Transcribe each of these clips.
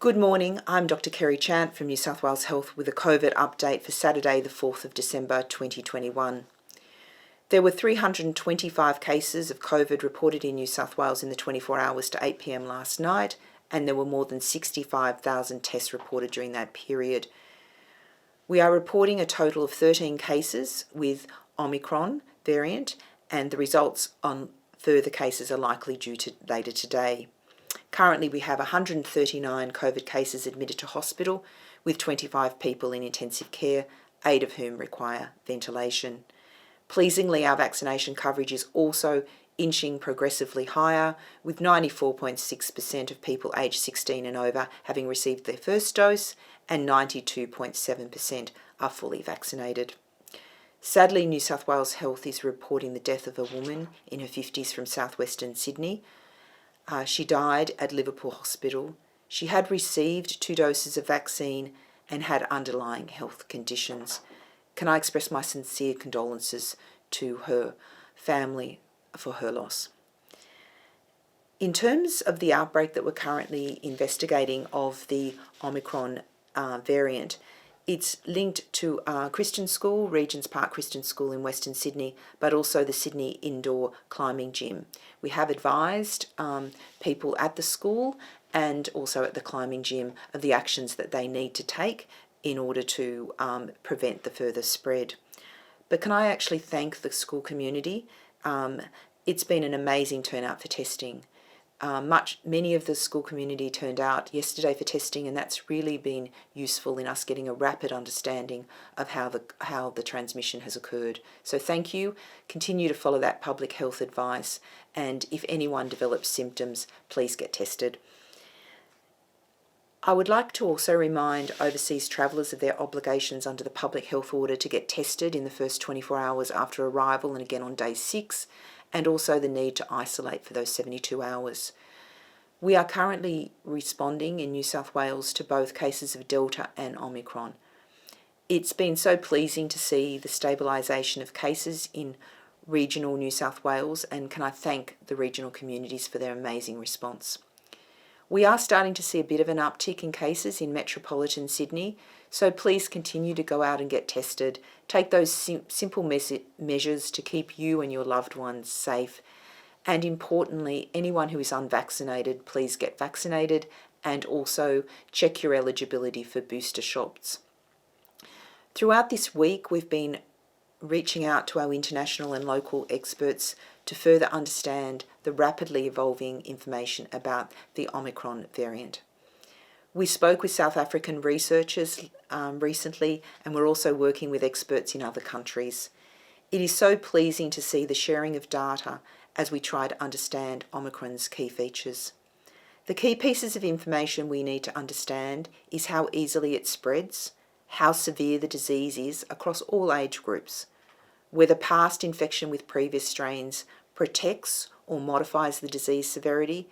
Good morning, I'm Dr. Kerry Chant from New South Wales Health with a COVID update for Saturday the 4th of December 2021. There were 325 cases of COVID reported in New South Wales in the 24 hours to 8 p.m. last night, and there were more than 65,000 tests reported during that period. We are reporting a total of 13 cases with Omicron variant, and the results on further cases are likely due to later today. Currently, we have 139 COVID cases admitted to hospital, with 25 people in intensive care, 8 of whom require ventilation. Pleasingly, our vaccination coverage is also inching progressively higher, with 94.6% of people aged 16 and over having received their first dose, and 92.7% are fully vaccinated. Sadly, New South Wales Health is reporting the death of a woman in her 50s from southwestern Sydney. She died at Liverpool Hospital. She had received 2 doses of vaccine and had underlying health conditions. Can I express my sincere condolences to her family for her loss? In terms of the outbreak that we're currently investigating of the Omicron variant, it's linked to Christian School, Regents Park Christian School in Western Sydney, but also the Sydney Indoor Climbing Gym. We have advised people at the school and also at the climbing gym of the actions that they need to take in order to prevent the further spread. But can I actually thank the school community? It's been an amazing turnout for testing. Many of the school community turned out yesterday for testing, and that's really been useful in us getting a rapid understanding of how the transmission has occurred. So thank you. Continue to follow that public health advice, and if anyone develops symptoms, please get tested. I would like to also remind overseas travellers of their obligations under the public health order to get tested in the first 24 hours after arrival and again on day 6. And also the need to isolate for those 72 hours. We are currently responding in New South Wales to both cases of Delta and Omicron. It's been so pleasing to see the stabilisation of cases in regional New South Wales, and can I thank the regional communities for their amazing response. We are starting to see a bit of an uptick in cases in metropolitan Sydney, so please continue to go out and get tested. Take those simple measures to keep you and your loved ones safe. And importantly, anyone who is unvaccinated, please get vaccinated, and also check your eligibility for booster shots. Throughout this week, we've been reaching out to our international and local experts to further understand the rapidly evolving information about the Omicron variant. We spoke with South African researchers recently, and we're also working with experts in other countries. It is so pleasing to see the sharing of data as we try to understand Omicron's key features. The key pieces of information we need to understand is how easily it spreads, how severe the disease is across all age groups, whether past infection with previous strains protects or modifies the disease severity,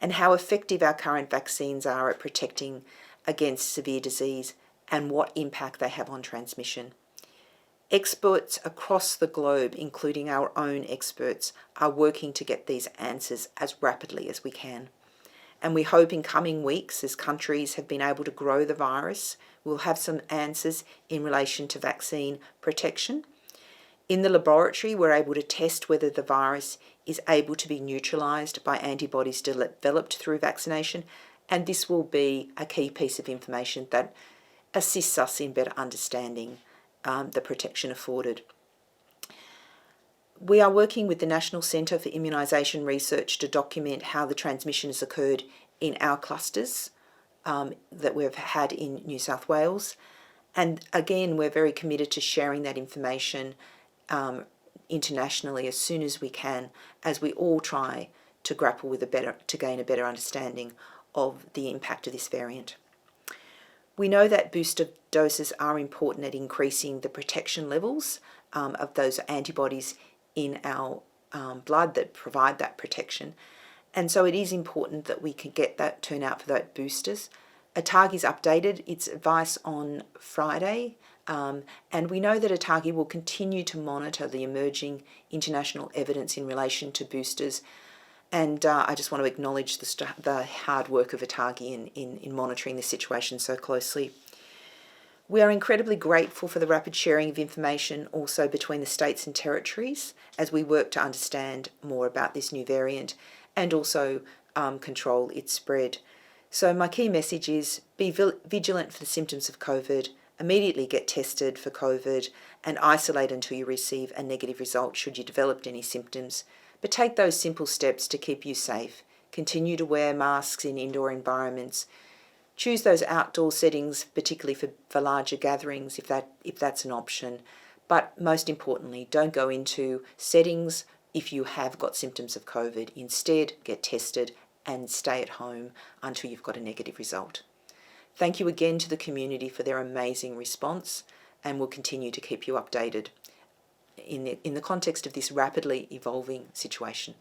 and how effective our current vaccines are at protecting against severe disease and what impact they have on transmission. Experts across the globe, including our own experts, are working to get these answers as rapidly as we can. And we hope in coming weeks, as countries have been able to grow the virus, we'll have some answers in relation to vaccine protection. In the laboratory, we're able to test whether the virus is able to be neutralised by antibodies developed through vaccination, and this will be a key piece of information that assists us in better understanding the protection afforded. We are working with the National Centre for Immunisation Research to document how the transmission has occurred in our clusters that we've had in New South Wales. And again, we're very committed to sharing that information internationally as soon as we can, as we all try to grapple with to gain a better understanding of the impact of this variant. We know that booster doses are important at increasing the protection levels of those antibodies in our blood that provide that protection. And so it is important that we can get that turnout for those boosters. ATAGI's updated its advice on Friday, and we know that ATAGI will continue to monitor the emerging international evidence in relation to boosters And I just want to acknowledge the hard work of ATAGI in monitoring this situation so closely. We are incredibly grateful for the rapid sharing of information also between the states and territories as we work to understand more about this new variant and also control its spread. So my key message is be vigilant for the symptoms of COVID, immediately get tested for COVID and isolate until you receive a negative result should you develop any symptoms. But take those simple steps to keep you safe. Continue to wear masks in indoor environments. Choose those outdoor settings, particularly for larger gatherings, if that's an option. But most importantly, don't go into settings if you have got symptoms of COVID. Instead, get tested and stay at home until you've got a negative result. Thank you again to the community for their amazing response, and we'll continue to keep you updated in the context of this rapidly evolving situation.